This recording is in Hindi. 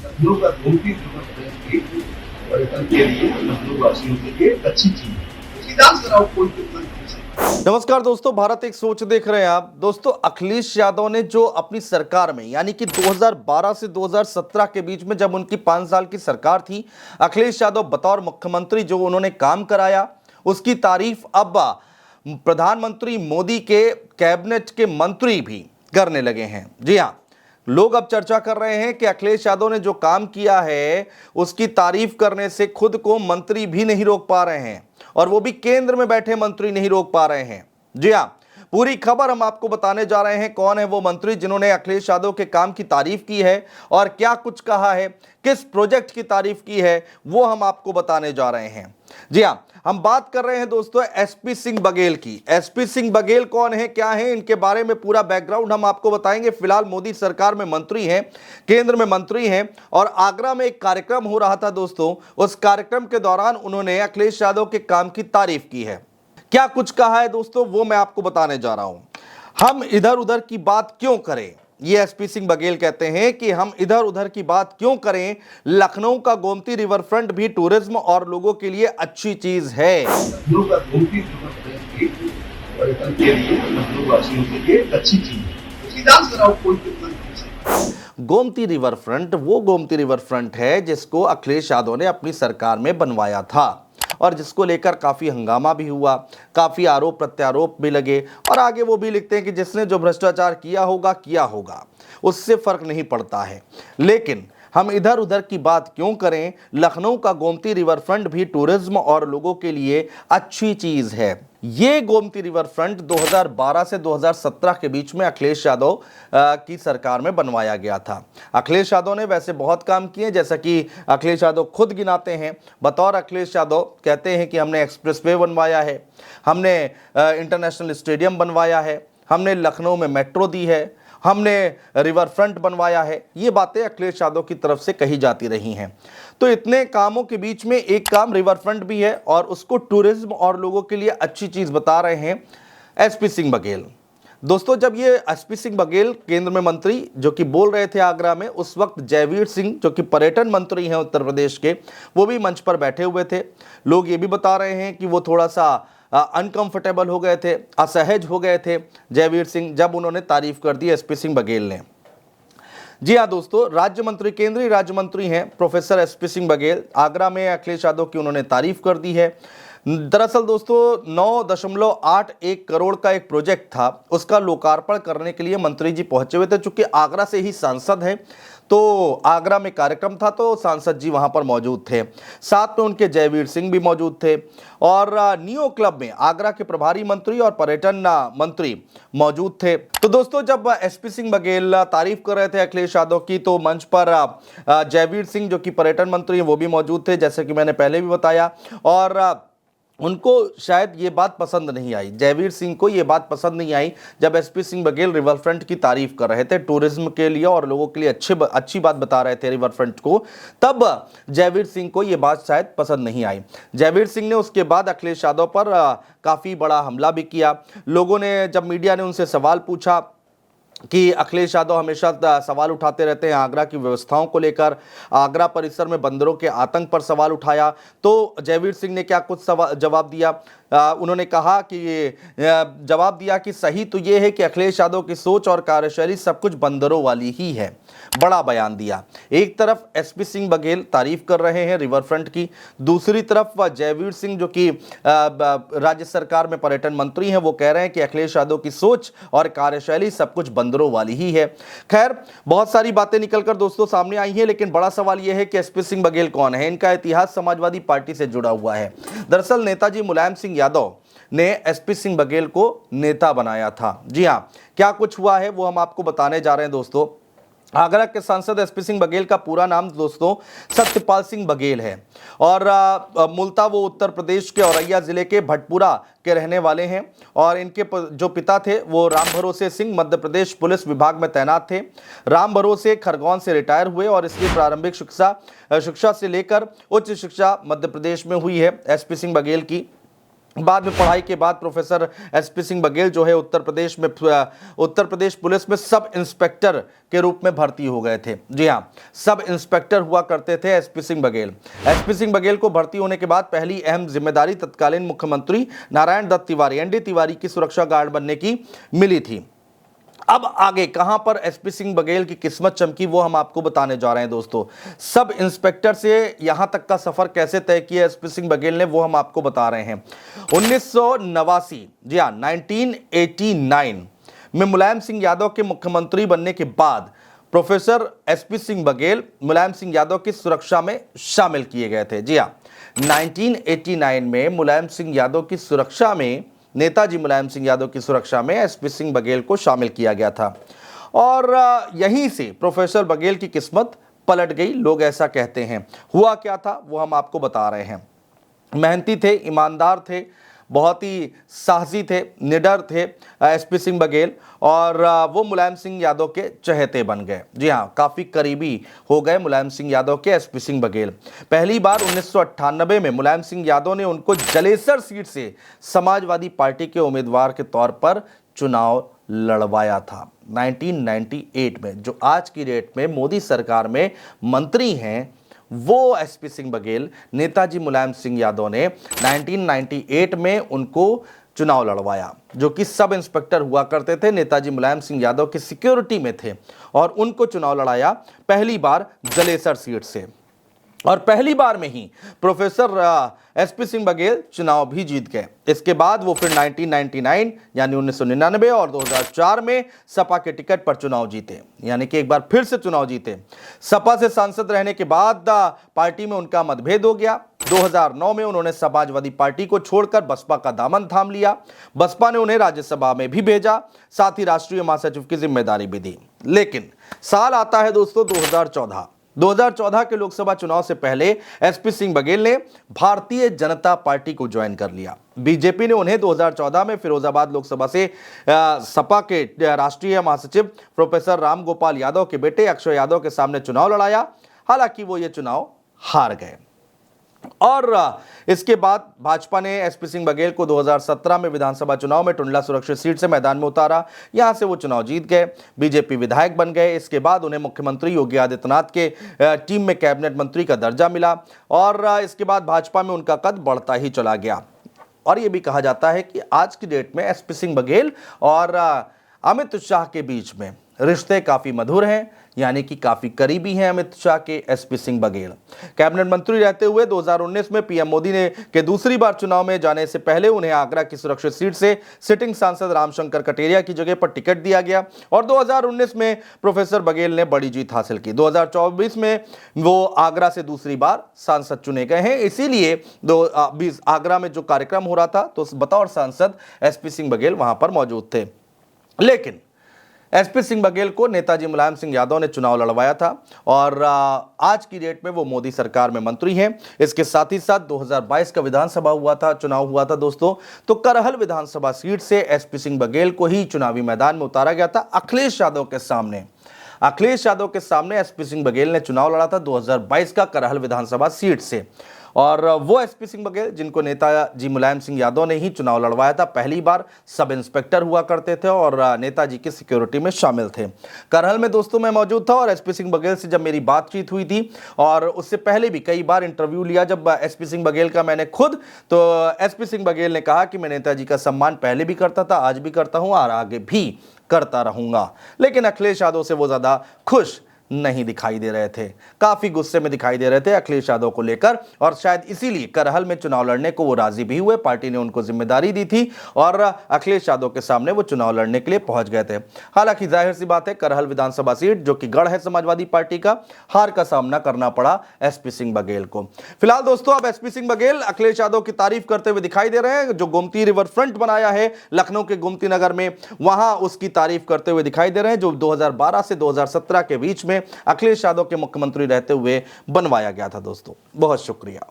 लखनऊ का गोमती रिवर फ्रंट भी पर्यटन के लिए लखनऊ वासियों के लिए एक अच्छी चीज है। उसकी जांच कराओ, कोई कितना नहीं सकता। नमस्कार दोस्तों, भारत एक सोच देख रहे हैं आप। दोस्तों, अखिलेश यादव ने जो अपनी सरकार में यानी कि 2012 से 2017 के बीच में जब उनकी 5 साल की सरकार थी, अखिलेश यादव बतौर मुख्यमंत्री जो उन्होंने काम कराया, उसकी तारीफ अब प्रधानमंत्री मोदी के कैबिनेट के मंत्री भी करने लगे हैं। जी हाँ, लोग अब चर्चा कर रहे हैं कि अखिलेश यादव ने जो काम किया है उसकी तारीफ करने से खुद को मंत्री भी नहीं रोक पा रहे हैं, और वो भी केंद्र में बैठे मंत्री नहीं रोक पा रहे हैं। जी हां, पूरी खबर हम आपको बताने जा रहे हैं। कौन है वो मंत्री जिन्होंने अखिलेश यादव के काम की तारीफ की है और क्या कुछ कहा है, किस प्रोजेक्ट की तारीफ की है, वो हम आपको बताने जा रहे हैं। जी हां, हम बात कर रहे हैं दोस्तों एसपी सिंह बघेल की। एसपी सिंह बघेल कौन है, क्या है, इनके बारे में पूरा बैकग्राउंड हम आपको बताएंगे। फिलहाल मोदी सरकार में मंत्री हैं, केंद्र में मंत्री हैं, और आगरा में एक कार्यक्रम हो रहा था दोस्तों। उस कार्यक्रम के दौरान उन्होंने अखिलेश यादव के काम की तारीफ की है। क्या कुछ कहा है दोस्तों, वो मैं आपको बताने जा रहा हूं। हम इधर उधर की बात क्यों करें, ये एसपी सिंह बघेल कहते हैं कि हम इधर उधर की बात क्यों करें, लखनऊ का गोमती रिवर फ्रंट भी टूरिज्म और लोगों के लिए अच्छी चीज है। लखनऊ का गोमती रिवर फ्रंट भी पर्यटन के लिए लखनऊ वासियों के लिए एक अच्छी चीज है। उसकी जांच कराओ, कोई कितना नहीं सकता। गोमती रिवर फ्रंट वो गोमती रिवर फ्रंट है जिसको अखिलेश यादव ने अपनी सरकार में बनवाया था, और जिसको लेकर काफी हंगामा भी हुआ, काफी आरोप प्रत्यारोप भी लगे। और आगे वो भी लिखते हैं कि जिसने जो भ्रष्टाचार किया होगा, उससे फर्क नहीं पड़ता है। लेकिन हम इधर उधर की बात क्यों करें, लखनऊ का गोमती रिवर फ्रंट भी टूरिज्म और लोगों के लिए अच्छी चीज है। ये गोमती रिवर फ्रंट 2012 से 2017 के बीच में अखिलेश यादव की सरकार में बनवाया गया था। अखिलेश यादव ने वैसे बहुत काम किए, जैसा कि अखिलेश यादव खुद गिनाते हैं। बतौर अखिलेश यादव कहते हैं कि हमने एक्सप्रेसवे बनवाया है, हमने इंटरनेशनल स्टेडियम बनवाया है, हमने लखनऊ में मेट्रो दी है, हमने रिवर फ्रंट बनवाया है। ये बातें अखिलेश यादव की तरफ से कही जाती रही हैं। तो इतने कामों के बीच में एक काम रिवर फ्रंट भी है, और उसको टूरिज्म और लोगों के लिए अच्छी चीज बता रहे हैं एसपी सिंह बघेल। दोस्तों, जब ये एसपी सिंह बघेल केंद्र में मंत्री जो कि बोल रहे थे आगरा में, उस वक्त जयवीर सिंह जो कि पर्यटन मंत्री हैं उत्तर प्रदेश के, वो भी मंच पर बैठे हुए थे। लोग ये भी बता रहे हैं कि वो थोड़ा सा अनकंफर्टेबल हो गए थे, असहज हो गए थे जयवीर सिंह, जब उन्होंने तारीफ कर दी एसपी सिंह बघेल ने। जी हाँ दोस्तों, राज्य मंत्री, केंद्रीय राज्य मंत्री हैं प्रोफेसर एसपी सिंह बघेल। आगरा में अखिलेश यादव की उन्होंने तारीफ कर दी है। दरअसल दोस्तों 9.81 करोड़ का एक प्रोजेक्ट था, उसका लोकार्पण करने के लिए मंत्री जी पहुंचे हुए थे। चूंकि आगरा से ही सांसद हैं, तो आगरा में कार्यक्रम था, तो सांसद जी वहां पर मौजूद थे। साथ में उनके जयवीर सिंह भी मौजूद थे, और नियो क्लब में आगरा के प्रभारी मंत्री और पर्यटन मंत्री मौजूद थे। तो दोस्तों, जब एसपी सिंह बघेल तारीफ कर रहे थे अखिलेश यादव की, तो मंच पर जयवीर सिंह जो कि पर्यटन मंत्री हैं वो भी मौजूद थे, जैसे कि मैंने पहले भी बताया। और उनको शायद ये बात पसंद नहीं आई, जयवीर सिंह को ये बात पसंद नहीं आई जब SP Singh Baghel river front की तारीफ कर रहे थे, टूरिज्म के लिए और लोगों के लिए अच्छी बात बता रहे थे रिवर फ्रंट को। तब जयवीर सिंह को ये बात शायद पसंद नहीं आई। जयवीर सिंह ने उसके बाद अखिलेश यादव पर काफ़ी बड़ा हमला भी किया। लोगों ने, जब मीडिया ने उनसे सवाल पूछा कि अखिलेश यादव हमेशा सवाल उठाते रहते हैं आगरा की व्यवस्थाओं को लेकर, आगरा परिसर में बंदरों के आतंक पर सवाल उठाया, तो जयवीर सिंह ने क्या कुछ जवाब दिया। उन्होंने कहा कि जवाब दिया कि सही तो ये है कि अखिलेश यादव की सोच और कार्यशैली सब कुछ बंदरों वाली ही है। बड़ा बयान दिया। एक तरफ एसपी सिंह बघेल तारीफ कर रहे हैं रिवर फ्रंट की, दूसरी तरफ जयवीर सिंह जो कि राज्य सरकार में पर्यटन मंत्री हैं, वो कह रहे हैं कि अखिलेश यादव की सोच और कार्यशैली सब कुछ बंदरों वाली ही है। खैर, बहुत सारी बातें निकलकर दोस्तों सामने आई हैं, लेकिन बड़ा सवाल यह है कि एसपी सिंह बघेल कौन है। इनका इतिहास समाजवादी पार्टी से जुड़ा हुआ है। दरअसल नेताजी मुलायम सिंह यादव ने एसपी सिंह बघेल को नेता बनाया था। जी हां, क्या कुछ हुआ है वो हम आपको बताने जा रहे हैं दोस्तों। आगरा के सांसद एसपी सिंह बघेल का पूरा नाम दोस्तों सत्यपाल सिंह बघेल है, और मूलतः वो उत्तर प्रदेश के औरैया जिले के भटपुरा के रहने वाले हैं। और इनके जो पिता थे वो राम भरोसे सिंह मध्य प्रदेश पुलिस विभाग में तैनात थे। राम भरोसे खरगोन से रिटायर हुए, और इसकी प्रारंभिक शिक्षा से लेकर उच्च शिक्षा मध्य प्रदेश में हुई है एसपी सिंह बघेल की। बाद में पढ़ाई के बाद प्रोफेसर एसपी सिंह बघेल जो है उत्तर प्रदेश पुलिस में सब इंस्पेक्टर के रूप में भर्ती हो गए थे। जी हाँ, सब इंस्पेक्टर हुआ करते थे एसपी सिंह बघेल। एसपी सिंह बघेल को भर्ती होने के बाद पहली अहम जिम्मेदारी तत्कालीन मुख्यमंत्री नारायण दत्त तिवारी एनडी तिवारी की सुरक्षा गार्ड बनने की मिली थी। अब आगे कहां पर एसपी सिंह बघेल की किस्मत चमकी वो हम आपको बताने जा रहे हैं दोस्तों। सब इंस्पेक्टर से यहां तक का सफर कैसे तय किया एसपी सिंह बघेल ने वो हम आपको बता रहे हैं। 1989, जी हां 1989 में मुलायम सिंह यादव के मुख्यमंत्री बनने के बाद प्रोफेसर एसपी सिंह बघेल मुलायम सिंह यादव की सुरक्षा में शामिल किए गए थे। जी हां, 1989 में मुलायम सिंह यादव की सुरक्षा में नेताजी मुलायम सिंह यादव की सुरक्षा में एसपी सिंह बघेल को शामिल किया गया था और यहीं से प्रोफेसर बघेल की किस्मत पलट गई, लोग ऐसा कहते हैं। हुआ क्या था वो हम आपको बता रहे हैं। मेहनती थे, ईमानदार थे, बहुत ही साहसी थे, निडर थे एसपी सिंह बघेल और वो मुलायम सिंह यादव के चहेते बन गए। जी हाँ, काफ़ी करीबी हो गए मुलायम सिंह यादव के एसपी सिंह बघेल। पहली बार 1998 में मुलायम सिंह यादव ने उनको जलेसर सीट से समाजवादी पार्टी के उम्मीदवार के तौर पर चुनाव लड़वाया था। 1998 में जो आज की डेट में मोदी सरकार में मंत्री हैं वो एसपी सिंह बघेल, नेताजी मुलायम सिंह यादव ने 1998 में उनको चुनाव लड़वाया, जो कि सब इंस्पेक्टर हुआ करते थे, नेताजी मुलायम सिंह यादव की सिक्योरिटी में थे और उनको चुनाव लड़ाया पहली बार जलेसर सीट से और पहली बार में ही प्रोफेसर एसपी सिंह बघेल चुनाव भी जीत गए। इसके बाद वो फिर 1999 यानी 1999 और 2004 में सपा के टिकट पर चुनाव जीते, यानी कि एक बार फिर से चुनाव जीते। सपा से सांसद रहने के बाद पार्टी में उनका मतभेद हो गया। 2009 में उन्होंने समाजवादी पार्टी को छोड़कर बसपा का दामन थाम लिया। बसपा ने उन्हें राज्यसभा में भी भेजा, साथ ही राष्ट्रीय महासचिव की जिम्मेदारी भी दी। लेकिन साल आता है दोस्तों 2014 के लोकसभा चुनाव से पहले एसपी सिंह बघेल ने भारतीय जनता पार्टी को ज्वाइन कर लिया। बीजेपी ने उन्हें 2014 में फिरोजाबाद लोकसभा से सपा के राष्ट्रीय महासचिव प्रोफेसर राम गोपाल यादव के बेटे अक्षय यादव के सामने चुनाव लड़ाया। हालांकि वो ये चुनाव हार गए और इसके बाद भाजपा ने एसपी सिंह बघेल को 2017 में विधानसभा चुनाव में टुंडला सुरक्षित सीट से मैदान में उतारा। यहां से वो चुनाव जीत गए, बीजेपी विधायक बन गए। इसके बाद उन्हें मुख्यमंत्री योगी आदित्यनाथ के टीम में कैबिनेट मंत्री का दर्जा मिला और इसके बाद भाजपा में उनका कद बढ़ता ही चला गया। और यह भी कहा जाता है कि आज की डेट में एसपी सिंह बघेल और अमित शाह के बीच में रिश्ते काफी मधुर हैं, यानी कि काफी करीबी हैं अमित शाह के एसपी सिंह बघेल। कैबिनेट मंत्री रहते हुए 2019 में पीएम मोदी ने के दूसरी बार चुनाव में जाने से पहले उन्हें आगरा की सुरक्षित सीट से सिटिंग सांसद रामशंकर कटेरिया की जगह पर टिकट दिया गया और 2019 में प्रोफेसर बघेल ने बड़ी जीत हासिल की। 2024 में वो आगरा से दूसरी बार सांसद चुने गए हैं। इसीलिए आगरा में जो कार्यक्रम हो रहा था तो बतौर सांसद एसपी सिंह बघेल वहां पर मौजूद थे। लेकिन एसपी सिंह बघेल को नेताजी मुलायम सिंह यादव ने चुनाव लड़वाया था और आज की डेट में वो मोदी सरकार में मंत्री हैं। इसके साथ ही साथ 2022 का विधानसभा चुनाव हुआ था दोस्तों, तो करहल विधानसभा सीट से एसपी सिंह बघेल को ही चुनावी मैदान में उतारा गया था अखिलेश यादव के सामने एसपी सिंह बघेल ने चुनाव लड़ा था 2022 का करहल विधानसभा सीट से और वो एसपी सिंह बघेल जिनको नेताजी मुलायम सिंह यादव ने ही चुनाव लड़वाया था, पहली बार सब इंस्पेक्टर हुआ करते थे और नेताजी की सिक्योरिटी में शामिल थे। करहल में दोस्तों मैं मौजूद था और एसपी सिंह बघेल से जब मेरी बातचीत हुई थी और उससे पहले भी कई बार इंटरव्यू लिया जब एसपी सिंह बघेल का मैंने खुद, तो एसपी सिंह बघेल ने कहा कि मैं नेताजी का सम्मान पहले भी करता था, आज भी करता हूं और आगे भी करता रहूंगा। लेकिन अखिलेश यादव से वो ज्यादा खुश नहीं दिखाई दे रहे थे, काफी गुस्से में दिखाई दे रहे थे अखिलेश यादव को लेकर और शायद इसीलिए करहल में चुनाव लड़ने को वो राजी भी हुए। पार्टी ने उनको जिम्मेदारी दी थी और अखिलेश यादव के सामने वो चुनाव लड़ने के लिए पहुंच गए थे। हालांकि जाहिर सी बात है करहल विधानसभा सीट जो कि गढ़ है समाजवादी पार्टी का, हार का सामना करना पड़ा एसपी सिंह बघेल को। फिलहाल दोस्तों अब एसपी सिंह बघेल अखिलेश यादव की तारीफ करते हुए दिखाई दे रहे हैं। जो गोमती रिवर फ्रंट बनाया है लखनऊ के गोमती नगर में, वहां उसकी तारीफ करते हुए दिखाई दे रहे हैं, जो 2012 से 2017 के बीच में अखिलेश यादव के मुख्यमंत्री रहते हुए बनवाया गया था। दोस्तों बहुत शुक्रिया।